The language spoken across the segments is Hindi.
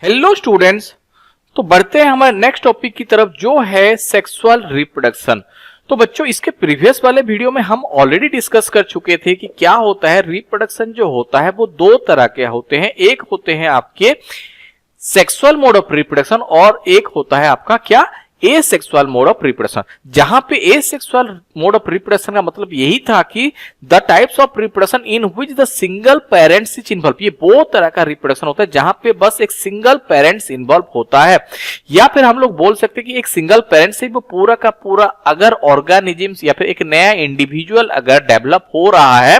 Hello students. तो बढ़ते हैं हमारे नेक्स्ट टॉपिक की तरफ जो है सेक्सुअल रिप्रोडक्शन। तो बच्चों इसके प्रीवियस वाले वीडियो में हम ऑलरेडी डिस्कस कर चुके थे कि क्या होता है रिप्रोडक्शन। जो होता है वो दो तरह के होते हैं, एक होते हैं आपके सेक्सुअल मोड ऑफ रिप्रोडक्शन और एक होता है आपका क्या एसेक्सुअल मोड ऑफ रिप्रोडक्शन। जहां पे एसेक्सुअल मोड ऑफ रिप्रोडक्शन का मतलब यही था कि the types of reproduction in which the single parents is involve. ये वो तरह का रिप्रोडक्शन होता है जहां पे बस एक सिंगल पेरेंट्स इन्वॉल्व होता है, या फिर हम लोग बोल सकते हैं कि एक सिंगल पेरेंट से वो पूरा का पूरा अगर ऑर्गेनिजम्स या फिर एक नया इंडिविजुअल अगर डेवलप हो रहा है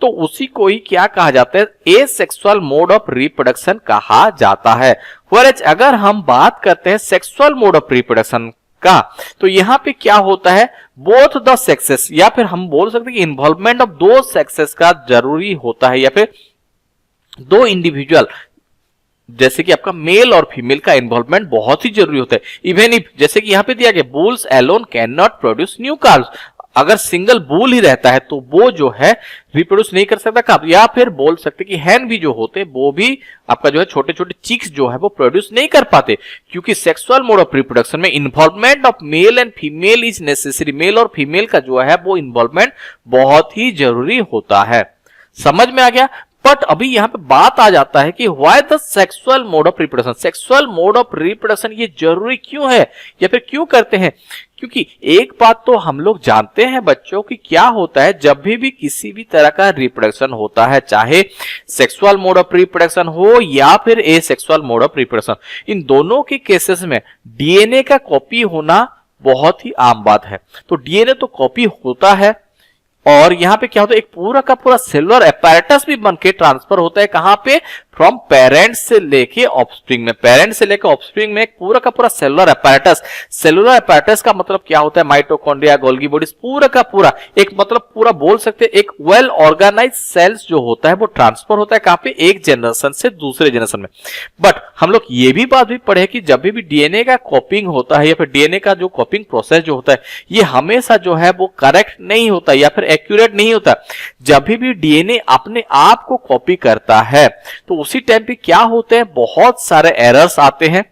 तो उसी को ही क्या कहा जाता है, एसेक्सुअल मोड ऑफ रिप्रोडक्शन कहा जाता है। Whereas अगर हम बात करते हैं सेक्सुअल मोड ऑफ रिप्रोडक्शन का, तो यहां पे क्या होता है, बोथ द सेक्सेस या फिर हम बोल सकते हैं कि इन्वॉल्वमेंट ऑफ दो सेक्सेस का जरूरी होता है, या फिर दो इंडिविजुअल जैसे कि आपका मेल और फीमेल का इन्वॉल्वमेंट बहुत ही जरूरी होता है। इवन इफ जैसे कि यहां पे दिया गया bulls alone can not produce new cars, अगर सिंगल बुल ही रहता है तो वो जो है रिप्रोड्यूस नहीं कर सकता कब, या फिर बोल सकते कि हैन भी जो होते हैं वो भी आपका जो है छोटे छोटे चिक्स जो है वो प्रोड्यूस नहीं कर पाते, क्योंकि सेक्सुअल मोड ऑफ रिप्रोडक्शन में involvement of male and female is necessary. Male और फीमेल का जो है वो इन्वॉल्वमेंट बहुत ही जरूरी होता है। समझ में आ गया। बट अभी यहां पे बात आ जाता है कि why the sexual mode of reproduction, sexual mode of reproduction ये जरूरी क्यों है या फिर क्यों करते हैं। क्योंकि एक बात तो हम लोग जानते हैं बच्चों कि क्या होता है जब भी किसी भी तरह का रिप्रोडक्शन होता है, चाहे सेक्सुअल मोड ऑफ रिप्रोडक्शन हो या फिर एसेक्सुअल मोड ऑफ रिप्रोडक्शन, इन दोनों के केसेस में डीएनए का कॉपी होना बहुत ही आम बात है। तो डीएनए तो कॉपी होता है और यहां पे क्या होता है, एक पूरा का पूरा सेलुलर अपैरेटस भी बनके ट्रांसफर होता है। कहां पे, फ्रॉम पेरेंट्स से लेके ऑफस्प्रिंग में, पेरेंट्स से लेके ऑफस्प्रिंग में एक पूरा का पूरा सेलुलर अपैरेटस। सेलुलर अपैरेटस का मतलब क्या होता है, माइटोकॉन्ड्रिया, गोल्गी बॉडीज, पूरा का पूरा एक मतलब पूरा बोल सकते हैं एक वेल ऑर्गेनाइज्ड सेल्स जो होता है वो ट्रांसफर होता है कहां पे, एक जनरेशन से दूसरे जनरेशन में। बट हम लोग ये भी बात भी पढ़े कि जब भी डीएनए का कॉपिंग होता है या फिर डीएनए का जो कॉपिंग प्रोसेस जो होता है ये हमेशा जो है वो करेक्ट नहीं होता या फिर एक्यूरेट नहीं होता। जब भी डीएनए अपने आप को कॉपी करता है तो उसी टाइम पे क्या होते हैं, बहुत सारे एरर्स आते हैं,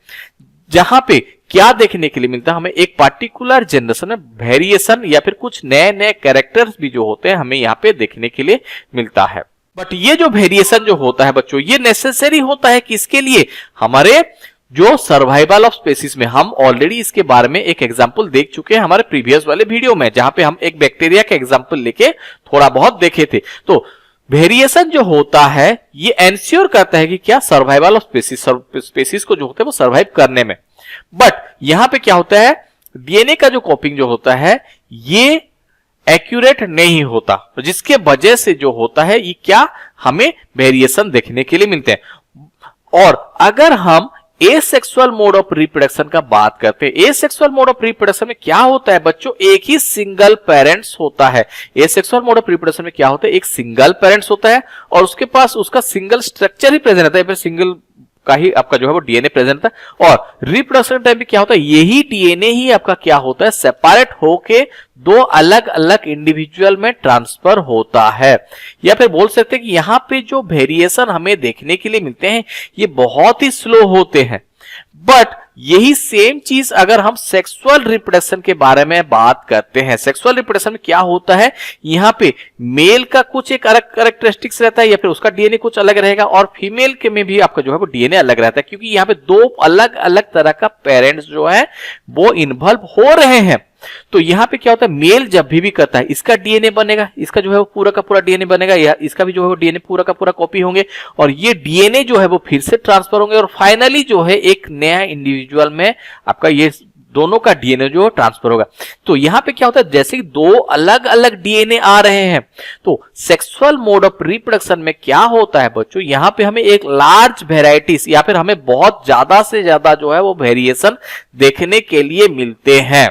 जहां पे क्या देखने के लिए मिलता है हमें, एक पार्टिकुलर जनरेशन में वेरिएशन या फिर कुछ नए नए कैरेक्टर्स भी जो होते हैं हमें यहाँ पे देखने के लिए मिलता है। बट ये जो वेरिएशन जो होता है बच्चों ये नेसेसरी होता है किसके लिए, हमारे जो सर्वाइवल ऑफ स्पेसीज में। हम ऑलरेडी इसके बारे में एक एग्जांपल देख चुके हैं हमारे प्रीवियस वाले वीडियो में, जहां पे हम एक बैक्टीरिया का एग्जांपल लेके थोड़ा बहुत देखे थे। तो वेरिएशन जो होता है ये एंश्योर करता है कि क्या सर्वाइवल ऑफ स्पेसीज को जो होता है वो सर्वाइव करने में। बट यहां पे क्या होता है, डीएनए का जो कॉपिंग जो होता है ये एक्यूरेट नहीं होता, जिसके वजह से जो होता है ये क्या हमें वेरिएशन देखने के लिए मिलते हैं। और अगर हम एसेक्सुअल मोड ऑफ रिप्रोडक्शन का बात करते हैं, एसेक्सुअल मोड ऑफ रिप्रोडक्शन में क्या होता है बच्चों, एक ही सिंगल पेरेंट्स होता है। एसेक्सुअल मोड ऑफ रिप्रोडक्शन में क्या होता है, एक सिंगल पेरेंट्स होता है और उसके पास उसका सिंगल स्ट्रक्चर ही प्रेजेंट रहता है, फिर सिंगल का ही आपका जो है वो डीएनए प्रेजेंट रहता है। और रिप्रोडक्शन टाइम में क्या होता है, यही डीएनए ही आपका क्या होता है, सेपरेट होके दो अलग अलग इंडिविजुअल में ट्रांसफर होता है। या फिर बोल सकते हैं कि यहां पे जो वेरिएशन हमें देखने के लिए मिलते हैं ये बहुत ही स्लो होते हैं। बट यही सेम चीज अगर हम सेक्सुअल रिप्रोडक्शन के बारे में बात करते हैं, सेक्सुअल रिप्रोडक्शन में क्या होता है, यहाँ पे मेल का कुछ एक अलग कैरेक्टरिस्टिक्स रहता है या फिर उसका डीएनए कुछ अलग रहेगा, और फीमेल के में भी आपका जो है वो डीएनए अलग रहता है, क्योंकि यहाँ पे दो अलग अलग तरह का पेरेंट्स जो है वो इन्वॉल्व हो रहे हैं। तो यहां पे क्या होता है, मेल जब भी करता है इसका डीएनए बनेगा, इसका जो है वो पूरा का पूरा डीएनए बनेगा, या इसका भी जो है वो डीएनए पूरा का पूरा कॉपी होंगे, और ये डीएनए जो है वो फिर से ट्रांसफर होंगे और फाइनली जो है एक नया इंडिविजुअल में आपका ये दोनों का डीएनए जो ट्रांसफर होगा। तो यहां पे क्या होता है, जैसे कि दो अलग अलग डीएनए आ रहे हैं, तो सेक्सुअल मोड ऑफ रिप्रोडक्शन में क्या होता है बच्चों, यहां पे हमें एक लार्ज वेराइटीज या फिर हमें बहुत ज्यादा से ज्यादा जो है वो वेरिएशन देखने के लिए मिलते हैं।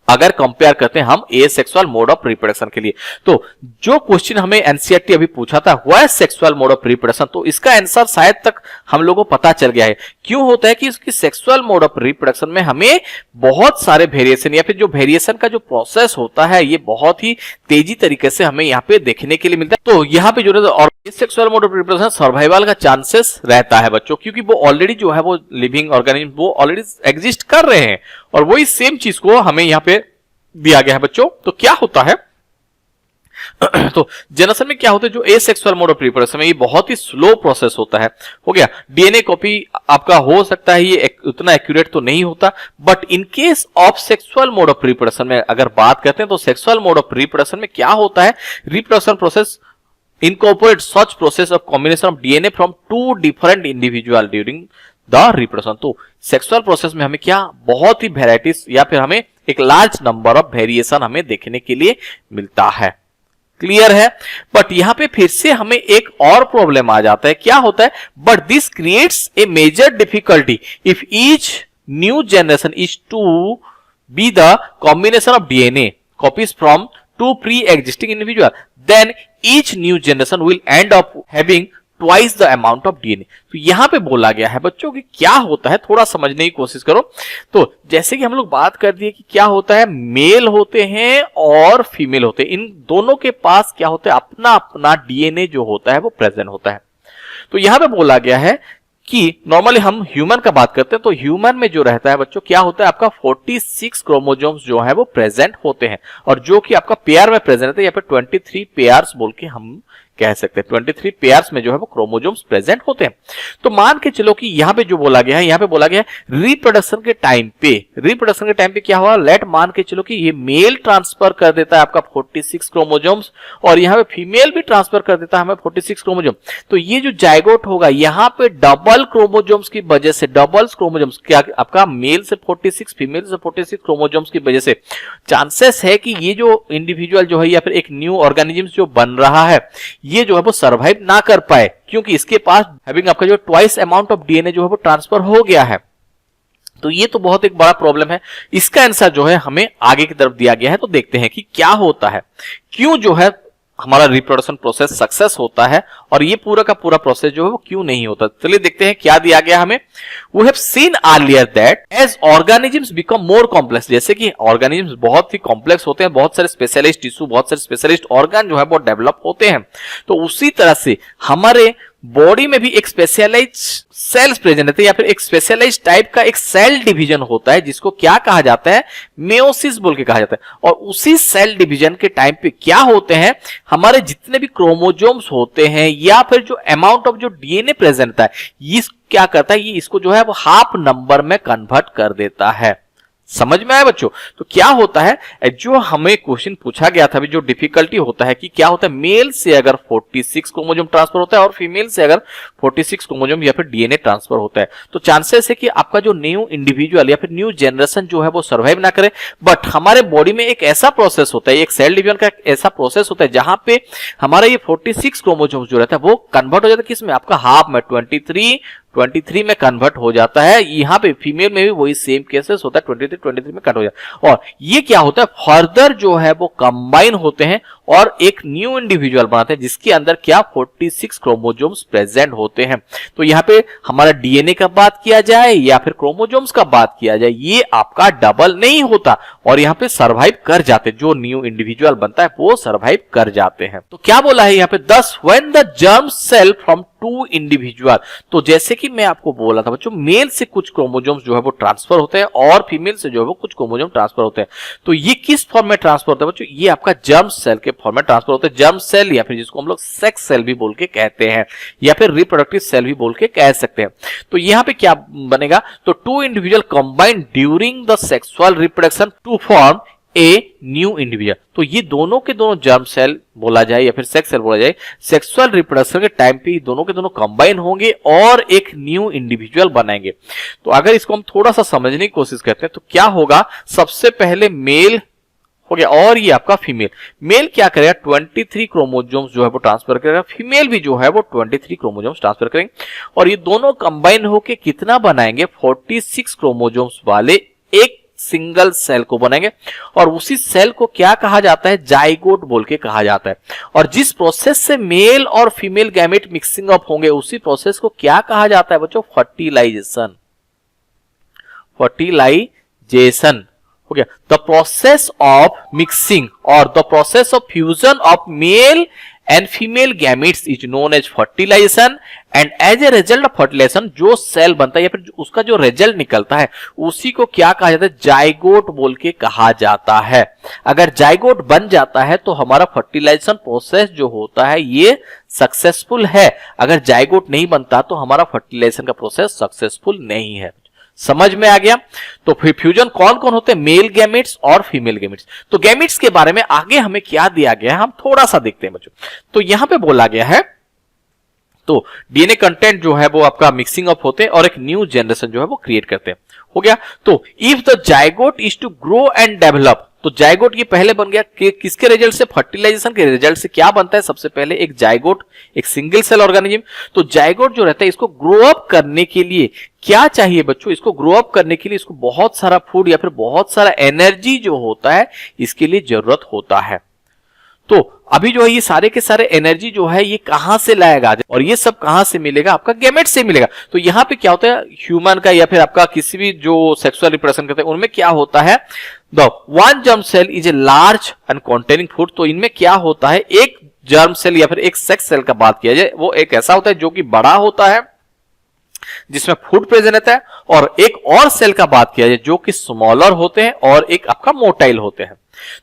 अगर कंपेयर करते हैं हम एसेक्सुअल मोड ऑफ रिप्रोडक्शन के लिए। तो जो क्वेश्चन हमें एनसीईआरटी अभी पूछा था what is sexual mode of reproduction, तो इसका आंसर शायद तक हम लोगों को पता चल गया है। क्यों होता है कि इसकी सेक्सुअल मोड ऑफ रिप्रोडक्शन में हमें बहुत सारे वेरिएशन या फिर जो वेरिएशन का जो प्रोसेस होता है ये बहुत ही तेजी तरीके से हमें यहाँ पे देखने के लिए मिलता है। तो यहाँ पे जो और sexual mode of reproduction survival का चांसेस रहता है बच्चों, क्योंकि वो ऑलरेडी जो है वो लिविंग ऑर्गेनिज्म वो ऑलरेडी एग्जिस्ट कर रहे हैं और वही सेम चीज को हमें यहाँ पे दिया गया है बच्चों। तो क्या होता है तो जनरेशन में क्या होता है जो एसेक्सुअल मोड ऑफ रिप्रोडक्शन में ये बहुत ही स्लो प्रोसेस होता है। हो गया, डीएनए कॉपी आपका हो सकता है ये उतना एक्यूरेट तो नहीं होता, but in case of sexual mode of reproduction में अगर बात करते हैं तो सेक्सुअल मोड ऑफ रिप्रोडक्शन में क्या होता है, reproduction process incorporate such process of combination of DNA from two different individual during the reproduction। तो सेक्सुअल प्रोसेस में हमें क्या बहुत ही वेराइटीज या फिर हमें एक लार्ज नंबर ऑफ वेरिएशन हमें देखने के लिए मिलता है। क्लियर है, बट यहां पे फिर से हमें एक और प्रॉब्लम आ जाता है। क्या होता है, but this creates a major difficulty if each new generation is to be the combination of DNA copies from two pre-existing individual, then each new generation will end up having twice the amount of DNA। तो यहां पे बोला गया है बच्चों कि क्या होता है, थोड़ा समझने की कोशिश करो। तो जैसे कि हम लोग बात कर दिए कि क्या होता है, मेल होते हैं और फीमेल होते हैं, इन दोनों के पास क्या होता है अपना अपना डीएनए जो होता है वो प्रेजेंट होता है। तो यहां पे बोला गया है कि नॉर्मली हम ह्यूमन का बात करते हैं तो ह्यूमन में जो रहता है बच्चों क्या होता है आपका 46 क्रोमोसोम्स जो है वो प्रेजेंट होते हैं, और जो कि आपका पेयर में प्रेजेंट होते हैं, या फिर 23 पेयर्स बोल के हम कह सकते हैं, 23 पेयर्स में जो है वो क्रोमोसोम्स प्रेजेंट होते हैं। तो मान के चलो कि यहाँ पे जो बोला गया है, यहाँ पे बोला गया है रिप्रोडक्शन के टाइम पे क्या हुआ, लेट मान के चलो कि ये मेल ट्रांसफर कर देता है आपका 46 क्रोमोसोम्स और यहाँ पे फीमेल भी ट्रांसफर कर देता है हमें 46 क्रोमोसोम। तो ये जो जाइगोट होगा यहाँ पे डबल क्रोमोसोम्स की वजह से, डबल क्रोमोसोम्स क्या आपका मेल से 46 फीमेल से 46 क्रोमोसोम्स की वजह से चांसेस है कि ये जो इंडिविजुअल जो है या फिर एक न्यू ऑर्गेनिज्म जो बन रहा है ये जो है वो सरवाइव ना कर पाए, क्योंकि इसके पास हैविंग आपका जो ट्वाइस अमाउंट ऑफ डीएनए जो है वो ट्रांसफर हो गया है। तो ये तो बहुत एक बड़ा प्रॉब्लम है। इसका आंसर जो है हमें आगे की तरफ दिया गया है, तो देखते हैं कि क्या होता है, क्यों जो है हमारा रिप्रोडक्शन प्रोसेस सक्सेस होता है और ये पूरा का पूरा प्रोसेस जो है वो क्यों नहीं होता। चलिए देखते हैं क्या दिया गया हमें। We have seen earlier that as organisms become more complex, जैसे कि ऑर्गेनिजम्स बहुत ही कॉम्प्लेक्स होते हैं, बहुत सारे स्पेशलिस्ट टिश्यू, बहुत सारे स्पेशलिस्ट ऑर्गन जो है वो डेवलप होते हैं, तो उसी तरह से हमारे बॉडी में भी एक स्पेशलाइज्ड सेल्स प्रेजेंट रहते हैं या फिर एक स्पेशलाइज्ड टाइप का एक सेल डिवीजन होता है जिसको क्या कहा जाता है, मेयोसिस बोल के कहा जाता है। और उसी सेल डिवीजन के टाइम पे क्या होते हैं, हमारे जितने भी क्रोमोसोम्स होते हैं या फिर जो अमाउंट ऑफ जो डीएनए प्रेजेंट होता है, ये क्या करता है, ये इसको जो है वो हाफ नंबर में कन्वर्ट कर देता है। समझ में आया बच्चों। तो क्या होता है, जो हमें क्वेश्चन पूछा गया था, जो डिफिकल्टी होता है कि क्या होता है, मेल से अगर 46 क्रोमोसोम ट्रांसफर होता है और फीमेल से अगर 46 क्रोमोसोम या फिर डीएनए ट्रांसफर होता है, तो चांसेस है कि आपका जो न्यू इंडिविजुअल या फिर न्यू जनरेशन जो है वो सर्वाइव ना करे। बट हमारे बॉडी में एक ऐसा प्रोसेस होता है, एक सेल डिवीजन का ऐसा प्रोसेस होता है जहां पे हमारा ये 46 क्रोमोसोम जो रहता है वो कन्वर्ट हो जाता है किसमें, आपका हाफ में 23 में कन्वर्ट हो जाता है। यहाँ पे फीमेल में भी वही सेम केसेस होता है, 23 में कट हो जाता है। और ये क्या होता है, फर्दर जो है वो कंबाइन होते हैं और एक न्यू इंडिविजुअल बनाते हैं जिसके अंदर क्या 46 क्रोमोसोम्स प्रेजेंट होते हैं। तो यहाँ पे हमारा डीएनए का बात किया जाए या फिर क्रोमोसोम्स का बात किया जाए, ये आपका डबल नहीं होता और यहाँ पे सर्वाइव कर जाते, जो न्यू इंडिविजुअल बनता है वो सर्वाइव कर जाते हैं। तो क्या बोला है यहाँ पे, thus when the germ cell from two individual, तो जैसे कि मैं आपको बोला था बच्चों, मेल से कुछ क्रोमोसोम्स जो है वो ट्रांसफर होते हैं और फीमेल से जो है वो कुछ क्रोमोसोम ट्रांसफर होते हैं। तो ये किस फॉर्म में ट्रांसफर होता है बच्चों, ये आपका जर्म सेल के फॉर्म में ट्रांसफर होते हैं। जर्म सेल या फिर जिसको हम लोग सेक्स सेल भी बोल के कहते हैं या फिर रिप्रोडक्टिव सेल भी बोल के कह सकते हैं। तो यहाँ पे क्या बनेगा, तो two individual combined during the sexual reproduction to form a new individual. तो ये दोनों के दोनों जर्म सेल बोला जाए या फिर सेक्स सेल बोला जाए, सेक्सुअल रिप्रोडक्शन के टाइम पे दोनों के दोनों कंबाइन होंगे और एक न्यू इंडिविजुअल बनाएंगे। तो अगर इसको हम थोड़ा सा समझने की कोशिश करते हैं तो क्या होगा, सबसे पहले मेल हो गया और ये आपका फीमेल। मेल क्या करेगा, 23 क्रोमोसोम्स जो है वो ट्रांसफर करेगा, फीमेल भी जो है वो 23 क्रोमोसोम्स ट्रांसफर करेंगे और ये दोनों कंबाइन होके कितना बनाएंगे, 46 क्रोमोसोम्स वाले एक सिंगल सेल को बनेंगे और उसी सेल को क्या कहा जाता है, जाइगोट बोल के कहा जाता है। और जिस प्रोसेस से मेल और फीमेल गैमेट मिक्सिंग अप होंगे उसी प्रोसेस को क्या कहा जाता है बच्चों, फर्टिलाइजेशन। फर्टिलाइजेशन हो गया। द प्रोसेस ऑफ मिक्सिंग और the process of fusion of male and female gametes is known as fertilization and as a result of fertilization जो सेल बनता है या फिर उसका जो रिजल्ट निकलता है उसी को क्या कहा जाता है, जाइगोट बोल के कहा जाता है। अगर जाइगोट बन जाता है तो हमारा फर्टिलाइजेशन प्रोसेस जो होता है ये सक्सेसफुल है। अगर जाइगोट नहीं बनता तो हमारा फर्टिलाइजेशन का प्रोसेस सक्सेसफुल नहीं है। समझ में आ गया। तो फिर फ्यूजन कौन कौन होते हैं, मेल गैमेट्स और फीमेल गैमेट्स। तो गैमेट्स के बारे में आगे हमें क्या दिया गया है हम थोड़ा सा देखते हैं बच्चों। तो यहां पे बोला गया है तो डीएनए कंटेंट जो है वो आपका मिक्सिंग अप होते हैं और एक न्यू जनरेशन जो है वो क्रिएट करते हैं। हो गया। तो if the zygote is to grow and develop, तो जाइगोट ये पहले बन गया कि किसके रिजल्ट से, फर्टिलाइजेशन के रिजल्ट से। क्या बनता है सबसे पहले, एक जाइगोट, एक सिंगल सेल ऑर्गेनिज्म। तो जाइगोट जो रहता है इसको ग्रो अप करने के लिए क्या चाहिए बच्चों, इसको ग्रो अप करने के लिए इसको बहुत सारा फूड या फिर बहुत सारा एनर्जी जो होता है इसके लिए जरूरत होता है। तो अभी जो है ये सारे के सारे एनर्जी जो है ये कहां से लाएगा और ये सब कहां से मिलेगा, आपका गैमेट से मिलेगा। तो यहां पे क्या होता है, ह्यूमन का या फिर आपका किसी भी जो सेक्सुअल रिप्रोडक्शन करते हैं उनमें क्या होता है, the one germ cell is a large and containing food. तो इनमें क्या होता है, एक जर्म सेल या फिर एक सेक्स सेल का बात किया जाए वो एक ऐसा होता है जो कि बड़ा होता है जिसमें फूड प्रेजेंट रहता है, और एक और सेल का बात किया जाए जो कि स्मॉलर होते हैं और एक आपका मोटाइल होते हैं।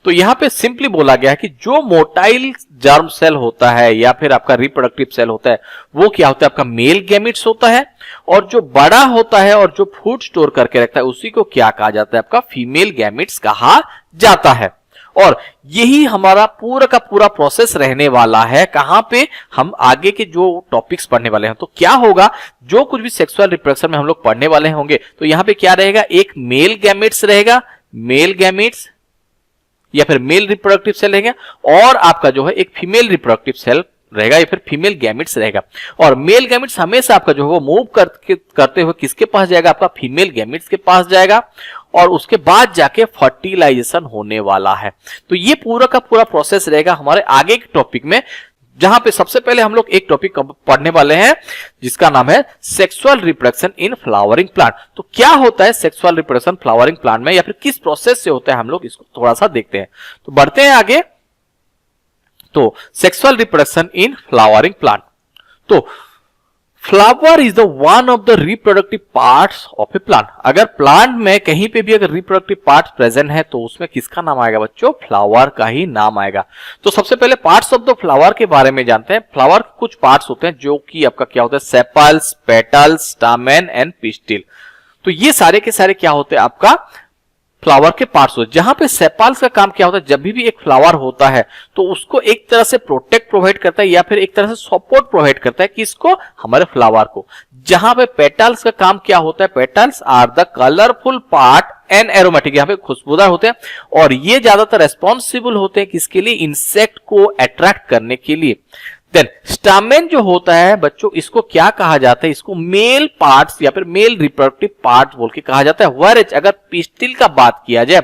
तो यहां पे सिंपली बोला गया है कि जो मोटाइल जर्म सेल होता है या फिर आपका रिप्रोडक्टिव सेल होता है वो क्या होता है, आपका मेल गैमेट्स होता है, और जो बड़ा होता है और जो फूड स्टोर करके रखता है उसी को क्या कहा जाता है, आपका फीमेल गैमेट्स कहा जाता है। और यही हमारा पूरा का पूरा प्रोसेस रहने वाला है। कहां पे, हम आगे के जो टॉपिक्स पढ़ने वाले हैं। तो क्या होगा, जो कुछ भी सेक्सुअल रिप्रोडक्शन में हम लोग पढ़ने वाले होंगे तो यहां पे क्या रहेगा, एक मेल गैमेट्स रहेगा, मेल गैमेट्स या फिर मेल रिप्रोडक्टिव सेल रहेगा, और आपका जो है एक फीमेल रिप्रोडक्टिव सेल रहेगा या फिर फीमेल गैमेट्स रहेगा। और मेल गैमेट्स हमेशा आपका जो है वो मूव करते हुए किसके पास जाएगा, आपका फीमेल गैमेट्स के पास जाएगा, और उसके बाद जाके फर्टिलाइजेशन होने वाला है। तो ये पूरा का पूरा प्रोसेस रहेगा हमारे आगे के टॉपिक में, जहां पे सबसे पहले हम लोग एक टॉपिक पढ़ने वाले हैं जिसका नाम है sexual reproduction in flowering plant. तो क्या होता है सेक्सुअल रिप्रोडक्शन फ्लावरिंग प्लांट में, या फिर किस प्रोसेस से होता है, हम लोग इसको थोड़ा सा देखते हैं। तो बढ़ते हैं आगे। तो sexual reproduction in flowering plant. तो flower is the one of the reproductive parts of a plant. अगर प्लांट में कहीं पे भी अगर रिप्रोडक्टिव पार्ट प्रेजेंट है तो उसमें किसका नाम आएगा बच्चों, फ्लावर का ही नाम आएगा। तो सबसे पहले पार्ट्स ऑफ द फ्लावर के बारे में जानते हैं। फ्लावर के कुछ पार्ट्स होते हैं जो कि आपका क्या होता है, sepals, petals, stamen and pistil. तो ये सारे के सारे क्या होते हैं, आपका फ्लावर के पार्ट्स होते हैं। जहां पे सेपल्स का काम क्या होता है, जब भी एक फ्लावर होता है तो उसको एक तरह से प्रोटेक्ट प्रोवाइड करता है या फिर एक तरह से सपोर्ट प्रोवाइड करता है, किसको, हमारे फ्लावर को। जहां पे पेटल्स का काम क्या होता है, petals are the colourful part and aromatic, यहाँ पे खुशबूदार होते हैं, और ये ज्यादातर रेस्पॉन्सिबल होते हैं किसके लिए, इंसेक्ट को अट्रैक्ट करने के लिए। देन स्टामेन जो होता है बच्चों, इसको क्या कहा जाता है, इसको मेल पार्ट्स या फिर मेल रिप्रोडक्टिव पार्ट बोल के कहा जाता है। वरएज अगर पिस्टिल का बात किया जाए,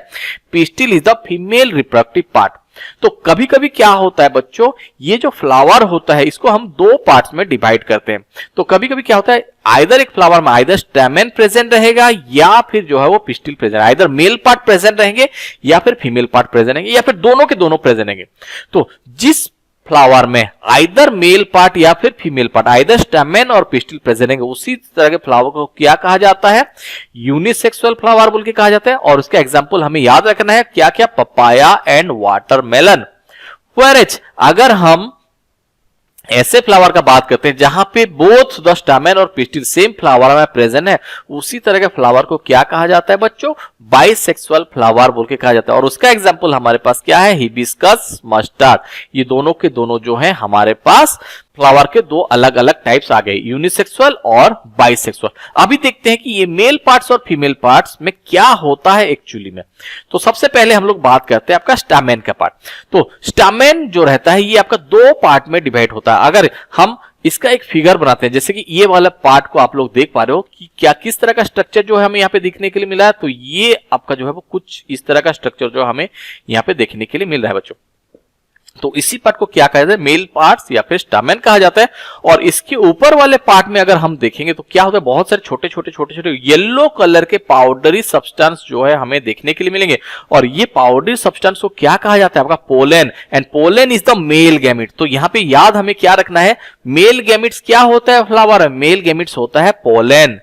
pistil is the female reproductive part. तो कभी कभी क्या होता है बच्चों, ये जो फ्लावर होता है इसको हम दो पार्ट्स में डिवाइड करते हैं। तो कभी कभी क्या होता है, आइदर एक फ्लावर में आइदर स्टेमेन प्रेजेंट रहेगा या फिर जो है वो pistil present, either male part present रहेंगे या फिर फीमेल पार्ट प्रेजेंट रहेंगे या फिर दोनों के दोनों प्रेजेंट रहेंगे। तो जिस फ्लावर में आइदर मेल पार्ट या फिर फीमेल पार्ट, आइदर स्टेमेन और पिस्टिल प्रेजेंट रहेंगे, उसी तरह के फ्लावर को क्या कहा जाता है, यूनिसेक्सुअल फ्लावर बोल के कहा जाता है। और उसका एग्जांपल हमें याद रखना है, क्या क्या, पपाया एंड वाटरमेलन। वेरेज अगर हम ऐसे फ्लावर का बात करते हैं जहां पे बोथ द स्टेमेन और पिस्टिल सेम फ्लावर में प्रेजेंट है, उसी तरह के फ्लावर को क्या कहा जाता है बच्चों, बाइसेक्सुअल फ्लावर बोल के कहा जाता है। और उसका एग्जांपल हमारे पास क्या है, हिबिस्कस, मस्टर्ड। ये दोनों के दोनों जो है हमारे पास फ्लावर के दो अलग अलग टाइप्स आ गए, यूनिसेक्सुअल और बाइसेक्सुअल। अभी देखते हैं कि ये मेल पार्ट्स और फीमेल पार्ट्स में क्या होता है एक्चुअली में। तो सबसे पहले हम लोग बात करते हैं आपका स्टामेन का पार्ट। तो स्टामेन जो रहता है ये आपका दो पार्ट में डिवाइड होता है। अगर हम इसका एक फिगर बनाते हैं, जैसे कि ये वाला पार्ट को आप लोग देख पा रहे हो कि क्या किस तरह का स्ट्रक्चर जो है हमें यहाँ पे देखने के लिए मिला है। तो ये आपका जो है वो कुछ इस तरह का स्ट्रक्चर जो हमें यहाँ पे देखने के लिए मिल रहा है बच्चों। तो इसी पार्ट को क्या कहा जाता है, मेल पार्ट्स या फिर स्टामेन कहा जाता है। और इसके ऊपर वाले पार्ट में अगर हम देखेंगे तो क्या होता है, बहुत सारे छोटे छोटे येलो कलर के पाउडरी सब्सटेंस जो है हमें देखने के लिए मिलेंगे। और ये पाउडरी सब्सटेंस को क्या कहा जाता है, आपका pollen, and pollen is the male gamete. तो यहाँ पे याद हमें क्या रखना है, मेल गैमेट्स क्या होता है फ्लावर, मेल गैमेट्स होता है पोलन।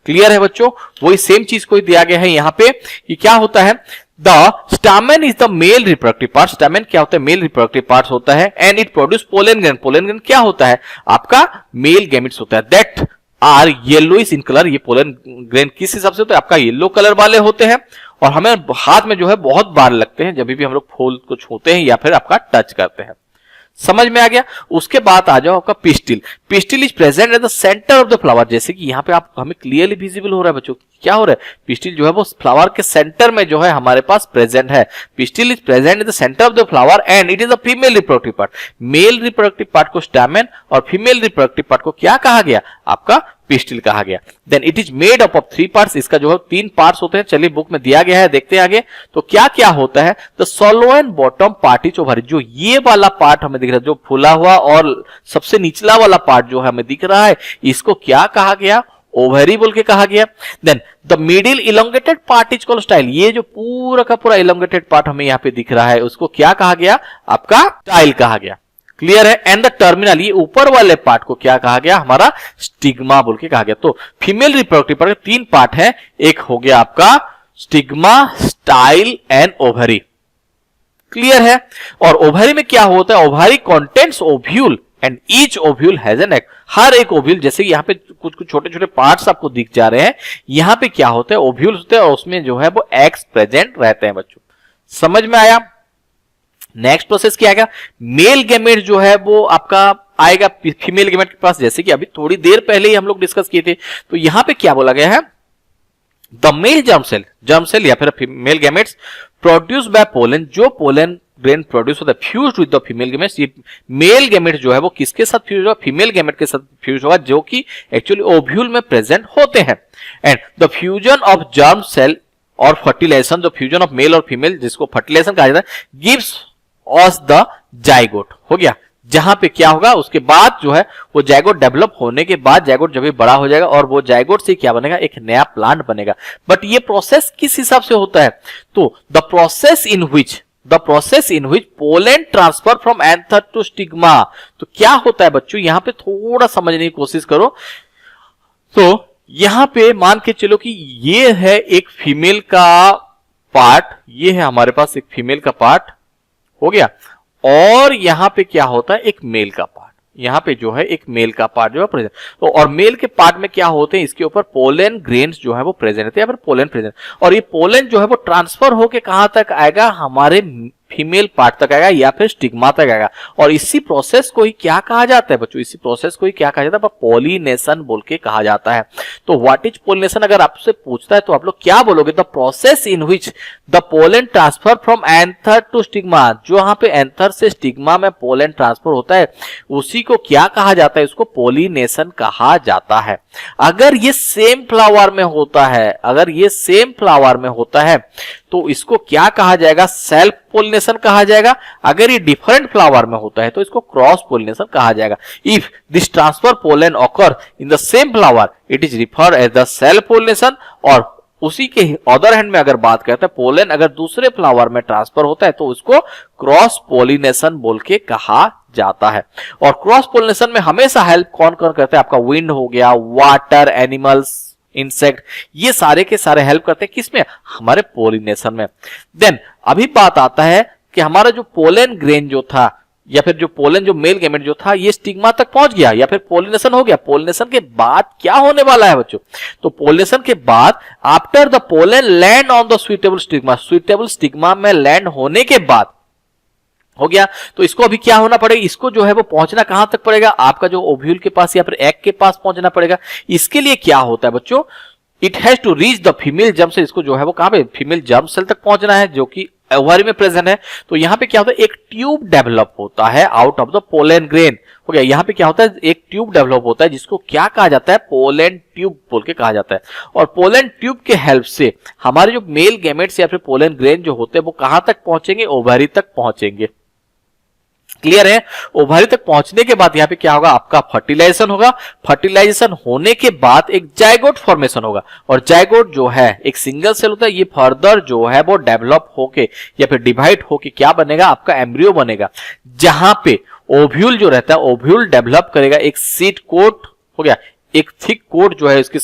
क्लियर है बच्चों, वही सेम चीज को दिया गया है यहाँ पे कि क्या होता है, the stamen is the male reproductive part. Stamen क्या होता है, मेल रिप्रोडक्टिव पार्ट होता है, and it produce pollen grain. Pollen grain क्या होता है, आपका मेल गैमेट्स होता है, that are yellowish in colour. ये पोलन ग्रेन किस हिसाब से होता है, आपका येलो कलर वाले होते हैं, और हमें हाथ में जो है बहुत बार लगते हैं जब भी हम लोग फूल को छूते हैं या फिर आपका टच करते हैं। समझ में आ गया। उसके बाद आ जाओ आपका pistil. Pistil is present at the centre of the flower. जैसे कि यहाँ पे आप हमें क्लियरली विजिबल हो रहा है बच्चों, क्या हो रहा है, पिस्टिल जो है वो फ्लावर के सेंटर में जो है हमारे पास प्रेजेंट है। Pistil is present in the centre of the flower and it is a female reproductive part. Male reproductive part को स्टैमेन और फीमेल रिप्रोडक्टिव पार्ट को क्या कहा गया, आपका पिस्टिल कहा गया। Then it is made up of 3 parts. इसका जो है 3 पार्ट्स होते हैं, चलिए बुक में दिया गया है, देखते हैं आगे। तो क्या क्या होता है, the सॉलो and bottom part is ovary. जो ये वाला पार्ट हमें दिख रहा है, जो फूला हुआ और सबसे निचला वाला पार्ट जो है हमें दिख रहा है, इसको क्या कहा गया, ओवरी बोल के कहा गया। Then the middle elongated part is called style. ये जो पूरा का पूरा इलोंगेटेड पार्ट हमें यहाँ पे दिख रहा है, उसको क्या कहा गया, आपका स्टाइल कहा गया। क्लियर है। एंड द टर्मिनल, ये ऊपर वाले पार्ट को क्या कहा गया, हमारा स्टिग्मा बोल के कहा गया। तो फीमेल रिप्रोडक्टिव पार्ट 3 पार्ट है, एक हो गया आपका stigma, style and ovary. Clear है। और ओवरी में क्या होता है, ovary contents ovule and each ovule has an egg. हर एक ओव्यूल, जैसे कि यहाँ पे कुछ कुछ छोटे छोटे पार्ट्स आपको दिख जा रहे हैं, यहाँ पे क्या होता है, ओव्यूल होते हैं और उसमें जो है वो एग्स प्रेजेंट रहते हैं बच्चों। समझ में आया। नेक्स्ट प्रोसेस क्या आएगा, मेल गैमेट जो है वो आपका आएगा फीमेल गैमेट के पास, जैसे कि अभी थोड़ी देर पहले ही हम लोग डिस्कस किए थे। तो यहां पे क्या बोला गया है, द मेल जर्म सेल या फिर female gametes produce by pollen. जो पोलन ग्रेन प्रोड्यूस होता है fused with the female gametes. ये मेल गैमेट जो है वो किसके साथ फ्यूज होगा, फीमेल गैमेट के साथ फ्यूज होगा, जो कि एक्चुअली ओव्यूल में प्रेजेंट होते हैं। And the fusion of germ cell और फर्टिलाइजेशन, जो फ्यूजन ऑफ मेल और फीमेल जिसको फर्टिलाइजेशन कहा जाता है, गिव्स ऑस द जाइगोट। हो गया, जहां पे क्या होगा, उसके बाद जो है वो जाइगोट डेवलप होने के बाद, जाइगोट जब भी बड़ा हो जाएगा और वो जाइगोट से क्या बनेगा, एक नया प्लांट बनेगा। बट ये प्रोसेस किस हिसाब से होता है, तो the process in which pollen transfer from anther to stigma. तो क्या होता है बच्चों, यहां पे थोड़ा समझने की कोशिश करो। तो यहां पे मान के चलो कि ये है एक फीमेल का पार्ट, ये है हमारे पास एक फीमेल का पार्ट, हो गया। और यहां पे क्या होता है, एक मेल का पार्ट, यहां पे जो है एक मेल का पार्ट जो है प्रेजेंट। तो और मेल के पार्ट में क्या होते हैं, इसके ऊपर पोलन ग्रेन्स जो है वो प्रेजेंट रहते हैं या फिर पोलन प्रेजेंट। और ये पोलन जो है वो ट्रांसफर होके कहां तक आएगा, हमारे फीमेल पार्ट तक आएगा या फिर स्टिग्मा तक आएगा। और इसी प्रोसेस को ही क्या कहा जाता है बच्चों, इसी प्रोसेस को ही क्या कहा जाता है, पॉलिनेशन बोल के कहा जाता है। तो व्हाट इज पॉलिनेशन अगर आपसे पूछता है तो आप लोग क्या बोलोगे, the process in which the pollen transfer from anther to stigma. जो यहाँ पे एंथर से स्टिग्मा में पोलन ट्रांसफर होता है उसी को क्या कहा जाता है, उसको पॉलिनेशन कहा जाता है। अगर ये सेम फ्लावर में होता है, अगर ये सेम फ्लावर में होता है तो इसको क्या कहा जाएगा, सेल्फ पोलिनेशन कहा जाएगा। अगर ये डिफरेंट फ्लावर में होता है तो इसको क्रॉस पोलिनेशन कहा जाएगा। If this transfer pollen occur in the same flower it is referred as the self pollination. और उसी के अदर हैंड में अगर बात करते हैं, पोलन अगर दूसरे फ्लावर में ट्रांसफर होता है तो उसको क्रॉस पोलिनेशन बोल के कहा जाता है। और क्रॉस पोलिनेशन में हमेशा हेल्प कौन कौन करते हैं, आपका विंड हो गया, वाटर, एनिमल्स, इंसेक्ट, ये सारे के सारे हेल्प करते हैं किसमें, हमारे पोलिनेशन में। देन अभी बात आता है कि हमारा जो पोलन ग्रेन जो था या फिर जो पोलन जो मेल गैमेट जो था ये स्टिग्मा तक पहुंच गया या फिर पोलिनेशन हो गया। पोलिनेशन के बाद क्या होने वाला है बच्चों, तो पोलिनेशन के बाद after the pollen land on the suitable stigma, suitable stigma में लैंड होने के बाद हो गया। तो इसको अभी क्या होना पड़ेगा, इसको जो है वो पहुंचना कहां तक पड़ेगा, आपका जो ओव्यूल के पास या फिर एग के पास पहुंचना पड़ेगा। इसके लिए क्या होता है बच्चों, it has to reach the female germ cell. इसको जो है वो कहां पे, फीमेल जर्म सेल तक पहुंचना है, जो कि ओवरी में प्रेजेंट है। तो यहाँ पे क्या होता है, एक ट्यूब डेवलप होता है out of the pollen grain. हो गया, यहाँ पे क्या होता है, एक ट्यूब डेवलप होता है जिसको क्या कहा जाता है, पोलन ट्यूब बोल के कहा जाता है। और पोलन ट्यूब के हेल्प से हमारे जो मेल गैमेट्स या फिर पोलन ग्रेन जो होते हैं वो कहां तक पहुंचेंगे, ओवरी तक पहुंचेंगे। क्लियर है। ओवरी तक पहुंचने के बाद यहाँ पे क्या होगा, आपका फर्टिलाइजेशन होगा। फर्टिलाइजेशन होने के बाद एक जाइगोट फॉर्मेशन होगा, और जाइगोट जो है एक सिंगल सेल होता है, ये फर्दर जो है वो डेवलप होके या फिर डिवाइड होके क्या बनेगा, आपका एम्ब्रियो बनेगा, जहां पे ओव्यूल जो रहता है, ओव्यूल डेवलप करेगा एक सीड कोट। हो गया, एक थिक कोट जो है इसकी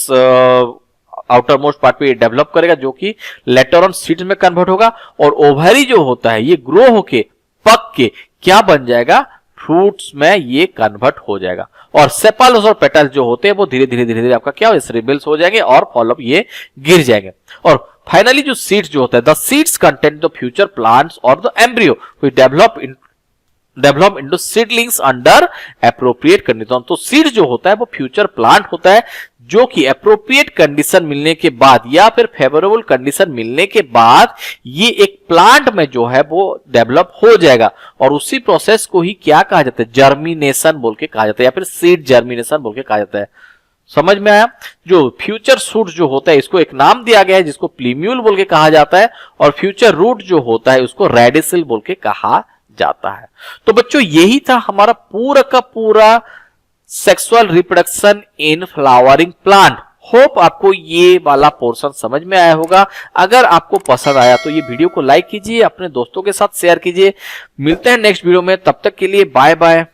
आउटर मोस्ट पार्ट पे डेवलप करेगा, जो कि लेटर ऑन सीड्स में कन्वर्ट होगा। और ओवरी जो होता है ये ग्रो होके पक के क्या बन जाएगा, फ्रूट्स में ये कन्वर्ट हो जाएगा। और सेपालस और पेटल्स जो होते हैं वो धीरे धीरे आपका क्या हो, सेरेब्रल्स हो जाएंगे और फॉलोअप ये गिर जाएंगे। और फाइनली जो सीड्स जो होता है, the seeds content the future plants और the embryo which develop into seedlings under appropriate condition. तो सीड जो होता है वो फ्यूचर प्लांट होता है, जो कि एप्रोप्रिएट कंडीशन मिलने के बाद या फिर फेवरेबल कंडीशन मिलने के बाद ये एक प्लांट में जो है वो डेवलप हो जाएगा। और उसी प्रोसेस को ही क्या कहा जाता है, जर्मिनेशन बोल के कहा जाता है, या फिर सीड जर्मिनेशन बोल के कहा जाता है। समझ में आया। जो फ्यूचर शूट जो होता है इसको एक नाम दिया गया है जिसको प्लीम्यूल बोल के कहा जाता है, और फ्यूचर रूट जो होता है उसको रेडिसल बोल के कहा जाता है। तो बच्चों यही था हमारा पूरा का पूरा sexual reproduction in flowering plant. Hope आपको ये वाला पोर्शन समझ में आया होगा। अगर आपको पसंद आया तो ये वीडियो को लाइक कीजिए, अपने दोस्तों के साथ शेयर कीजिए। मिलते हैं नेक्स्ट वीडियो में, तब तक के लिए बाय बाय।